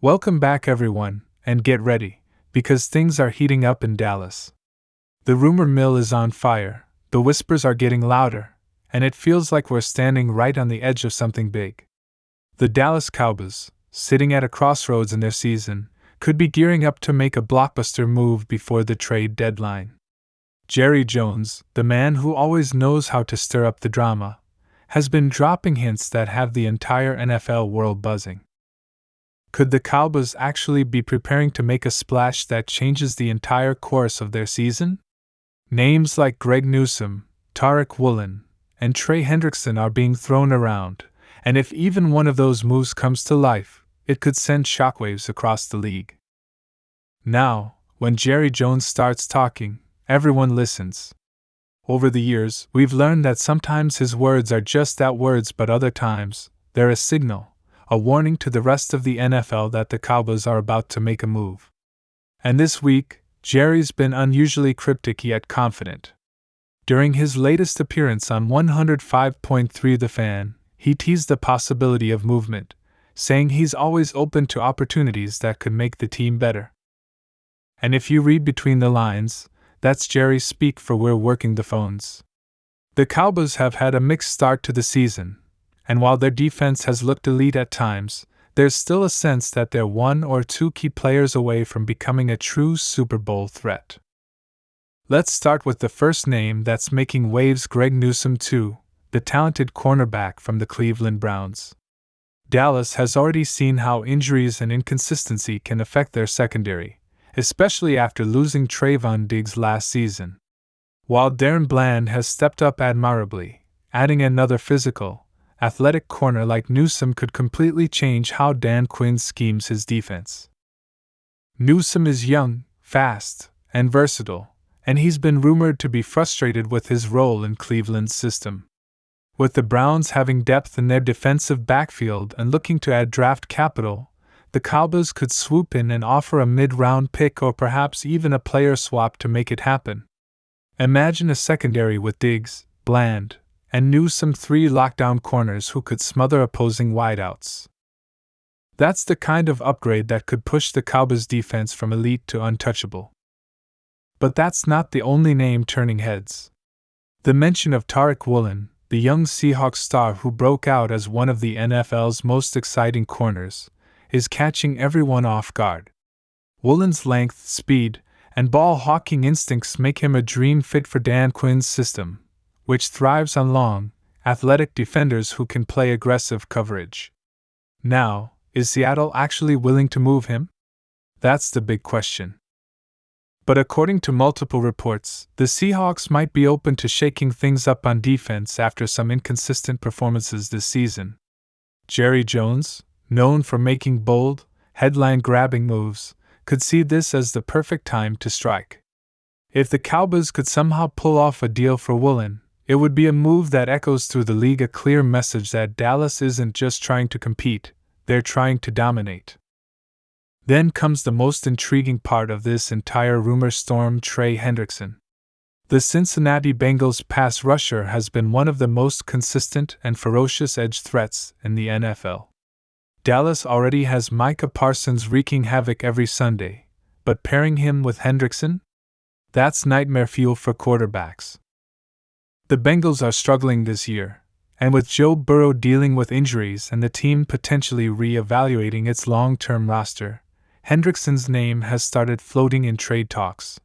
Welcome back, everyone, and get ready, because things are heating up in Dallas. The rumor mill is on fire, the whispers are getting louder, and it feels like we're standing right on the edge of something big. The Dallas Cowboys, sitting at a crossroads in their season, could be gearing up to make a blockbuster move before the trade deadline. Jerry Jones, the man who always knows how to stir up the drama, has been dropping hints that have the entire NFL world buzzing. Could the Cowboys actually be preparing to make a splash that changes the entire course of their season? Names like Greg Newsome, Tariq Woolen, and Trey Hendrickson are being thrown around, and if even one of those moves comes to life, it could send shockwaves across the league. Now, when Jerry Jones starts talking, everyone listens. Over the years, we've learned that sometimes his words are just that, words, but other times, they're a signal, a warning to the rest of the NFL that the Cowboys are about to make a move. And this week, Jerry's been unusually cryptic yet confident. During his latest appearance on 105.3 The Fan, he teased the possibility of movement, saying he's always open to opportunities that could make the team better. And if you read between the lines, that's Jerry speak for "we're working the phones." The Cowboys have had a mixed start to the season, and while their defense has looked elite at times, there's still a sense that they're one or two key players away from becoming a true Super Bowl threat. Let's start with the first name that's making waves: Greg Newsome II, the talented cornerback from the Cleveland Browns. Dallas has already seen how injuries and inconsistency can affect their secondary, especially after losing Trayvon Diggs last season. While Darren Bland has stepped up admirably, adding another physical, athletic corner like Newsome could completely change how Dan Quinn schemes his defense. Newsome is young, fast, and versatile, and he's been rumored to be frustrated with his role in Cleveland's system. With the Browns having depth in their defensive backfield and looking to add draft capital, the Cowboys could swoop in and offer a mid-round pick or perhaps even a player swap to make it happen. Imagine a secondary with Diggs, Bland, and Newsome, three lockdown corners who could smother opposing wideouts. That's the kind of upgrade that could push the Cowboys' defense from elite to untouchable. But that's not the only name turning heads. The mention of Tariq Woolen, the young Seahawks star who broke out as one of the NFL's most exciting corners, is catching everyone off guard. Woolen's length, speed, and ball-hawking instincts make him a dream fit for Dan Quinn's system, which thrives on long, athletic defenders who can play aggressive coverage. Now, is Seattle actually willing to move him? That's the big question. But according to multiple reports, the Seahawks might be open to shaking things up on defense after some inconsistent performances this season. Jerry Jones, known for making bold, headline-grabbing moves, could see this as the perfect time to strike. If the Cowboys could somehow pull off a deal for Woolen, it would be a move that echoes through the league a clear message that Dallas isn't just trying to compete, they're trying to dominate. Then comes the most intriguing part of this entire rumor storm: Trey Hendrickson. The Cincinnati Bengals pass rusher has been one of the most consistent and ferocious edge threats in the NFL. Dallas already has Micah Parsons wreaking havoc every Sunday, but pairing him with Hendrickson? That's nightmare fuel for quarterbacks. The Bengals are struggling this year, and with Joe Burrow dealing with injuries and the team potentially re-evaluating its long-term roster, Hendrickson's name has started floating in trade talks.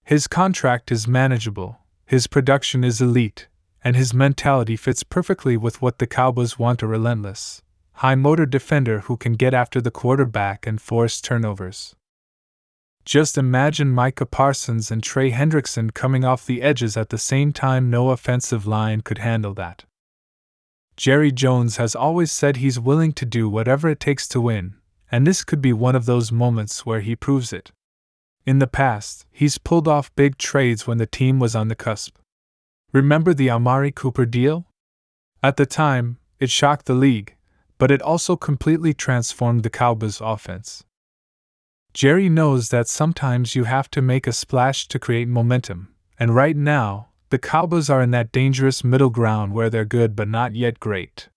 His contract is manageable, his production is elite, and his mentality fits perfectly with what the Cowboys want: a relentless, high-motor defender who can get after the quarterback and force turnovers. Just imagine Micah Parsons and Trey Hendrickson coming off the edges at the same time. No offensive line could handle that. Jerry Jones has always said he's willing to do whatever it takes to win, and this could be one of those moments where he proves it. In the past, he's pulled off big trades when the team was on the cusp. Remember the Amari Cooper deal? At the time, it shocked the league, but it also completely transformed the Cowboys' offense. Jerry knows that sometimes you have to make a splash to create momentum, and right now, the Cowboys are in that dangerous middle ground where they're good but not yet great.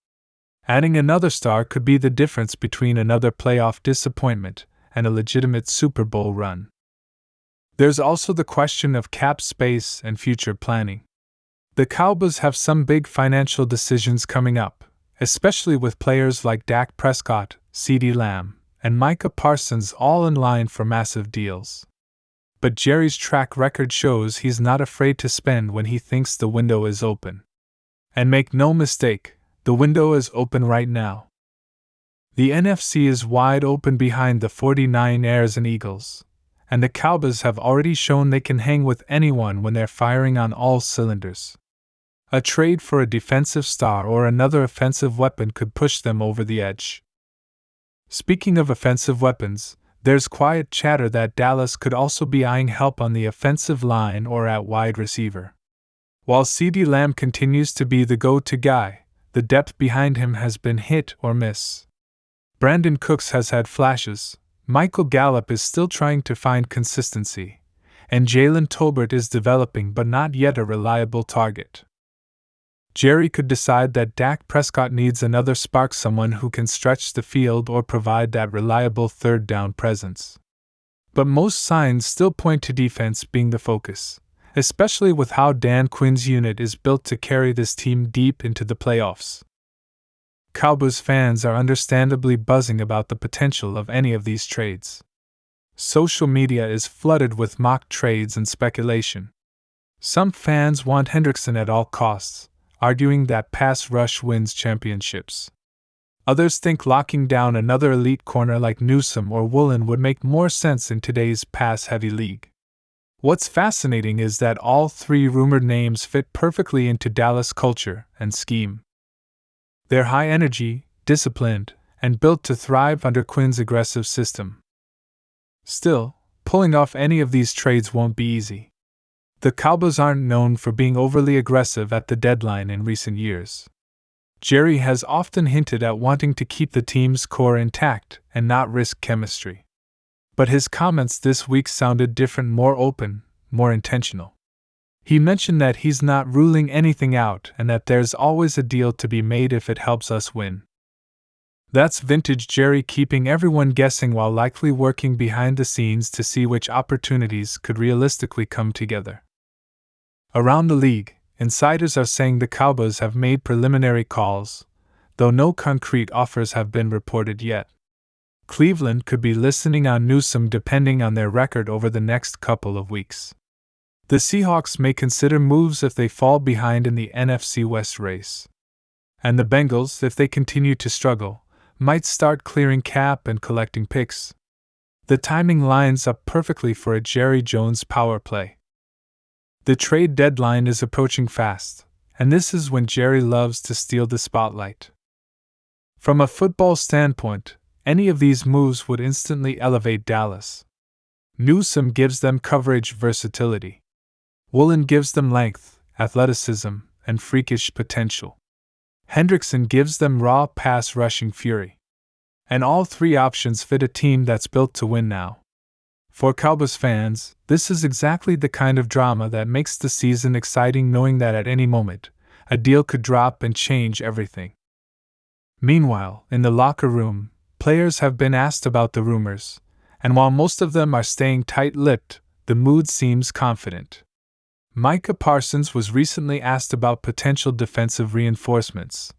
Adding another star could be the difference between another playoff disappointment and a legitimate Super Bowl run. There's also the question of cap space and future planning. The Cowboys have some big financial decisions coming up, especially with players like Dak Prescott, CeeDee Lamb, and Micah Parsons all in line for massive deals. But Jerry's track record shows he's not afraid to spend when he thinks the window is open. And make no mistake, the window is open right now. The NFC is wide open behind the 49ers and Eagles, and the Cowboys have already shown they can hang with anyone when they're firing on all cylinders. A trade for a defensive star or another offensive weapon could push them over the edge. Speaking of offensive weapons, there's quiet chatter that Dallas could also be eyeing help on the offensive line or at wide receiver. While CeeDee Lamb continues to be the go-to guy, the depth behind him has been hit or miss. Brandon Cooks has had flashes, Michael Gallup is still trying to find consistency, and Jalen Tolbert is developing but not yet a reliable target. Jerry could decide that Dak Prescott needs another spark, someone who can stretch the field or provide that reliable third down presence. But most signs still point to defense being the focus, especially with how Dan Quinn's unit is built to carry this team deep into the playoffs. Cowboys fans are understandably buzzing about the potential of any of these trades. Social media is flooded with mock trades and speculation. Some fans want Hendrickson at all costs, arguing that pass rush wins championships. Others think locking down another elite corner like Newsome or Woolen would make more sense in today's pass-heavy league. What's fascinating is that all three rumored names fit perfectly into Dallas culture and scheme. They're high energy, disciplined, and built to thrive under Quinn's aggressive system. Still, pulling off any of these trades won't be easy. The Cowboys aren't known for being overly aggressive at the deadline in recent years. Jerry has often hinted at wanting to keep the team's core intact and not risk chemistry. But his comments this week sounded different, more open, more intentional. He mentioned that he's not ruling anything out and that there's always a deal to be made if it helps us win. That's vintage Jerry, keeping everyone guessing while likely working behind the scenes to see which opportunities could realistically come together. Around the league, insiders are saying the Cowboys have made preliminary calls, though no concrete offers have been reported yet. Cleveland could be listening on Newsome depending on their record over the next couple of weeks. The Seahawks may consider moves if they fall behind in the NFC West race. And the Bengals, if they continue to struggle, might start clearing cap and collecting picks. The timing lines up perfectly for a Jerry Jones power play. The trade deadline is approaching fast, and this is when Jerry loves to steal the spotlight. From a football standpoint, any of these moves would instantly elevate Dallas. Newsome gives them coverage versatility. Woolen gives them length, athleticism, and freakish potential. Hendrickson gives them raw pass rushing fury. And all three options fit a team that's built to win now. For Cowboys fans, this is exactly the kind of drama that makes the season exciting, knowing that at any moment, a deal could drop and change everything. Meanwhile, in the locker room, players have been asked about the rumors, and while most of them are staying tight-lipped, the mood seems confident. Micah Parsons was recently asked about potential defensive reinforcements,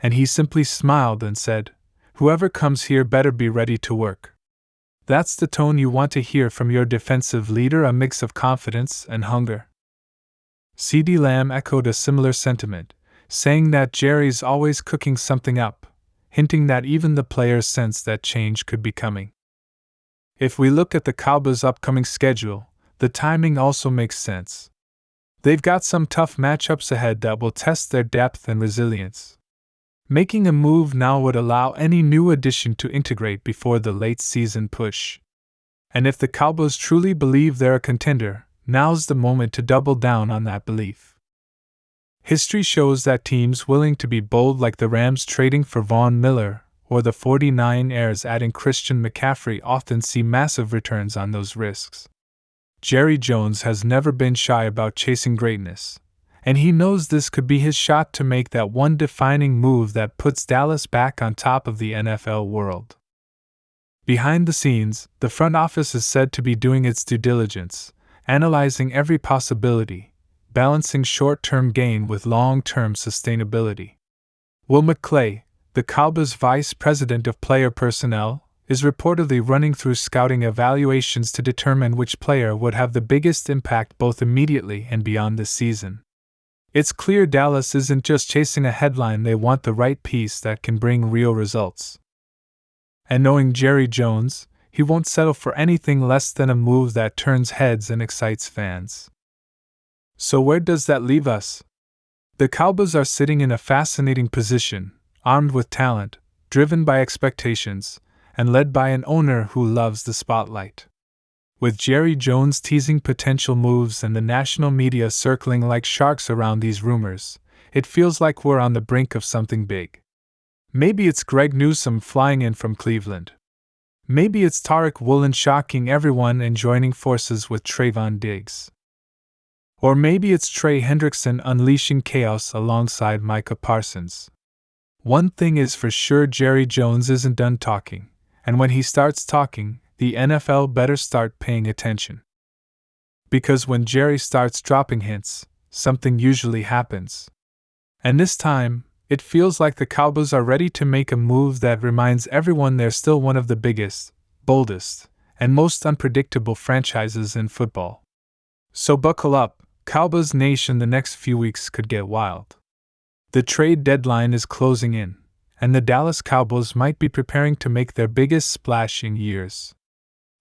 and he simply smiled and said, "Whoever comes here better be ready to work." That's the tone you want to hear from your defensive leader, a mix of confidence and hunger. CeeDee Lamb echoed a similar sentiment, saying that Jerry's always cooking something up, hinting that even the players sense that change could be coming. If we look at the Cowboys' upcoming schedule, the timing also makes sense. They've got some tough matchups ahead that will test their depth and resilience. Making a move now would allow any new addition to integrate before the late season push. And if the Cowboys truly believe they're a contender, now's the moment to double down on that belief. History shows that teams willing to be bold, like the Rams trading for Von Miller or the 49ers adding Christian McCaffrey, often see massive returns on those risks. Jerry Jones has never been shy about chasing greatness, And he knows this could be his shot to make that one defining move that puts Dallas back on top of the NFL world. Behind the scenes, the front office is said to be doing its due diligence, analyzing every possibility, balancing short-term gain with long-term sustainability. Will McClay, the Cowboys vice president of player personnel, is reportedly running through scouting evaluations to determine which player would have the biggest impact both immediately and beyond this season. It's clear Dallas isn't just chasing a headline, they want the right piece that can bring real results. And knowing Jerry Jones, he won't settle for anything less than a move that turns heads and excites fans. So where does that leave us? The Cowboys are sitting in a fascinating position, armed with talent, driven by expectations, and led by an owner who loves the spotlight. With Jerry Jones teasing potential moves and the national media circling like sharks around these rumors, it feels like we're on the brink of something big. Maybe it's Greg Newsome flying in from Cleveland. Maybe it's Tariq Woolen shocking everyone and joining forces with Trayvon Diggs. Or maybe it's Trey Hendrickson unleashing chaos alongside Micah Parsons. One thing is for sure, Jerry Jones isn't done talking, and when he starts talking, the NFL better start paying attention. Because when Jerry starts dropping hints, something usually happens. And this time, it feels like the Cowboys are ready to make a move that reminds everyone they're still one of the biggest, boldest, and most unpredictable franchises in football. So buckle up, Cowboys Nation, the next few weeks could get wild. The trade deadline is closing in, and the Dallas Cowboys might be preparing to make their biggest splash in years.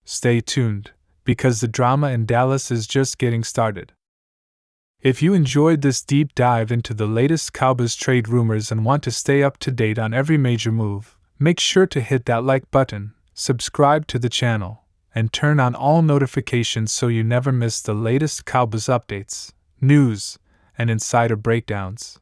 Stay tuned, because the drama in Dallas is just getting started. If you enjoyed this deep dive into the latest Cowboys trade rumors and want to stay up to date on every major move, make sure to hit that like button, subscribe to the channel, and turn on all notifications so you never miss the latest Cowboys updates, news, and insider breakdowns.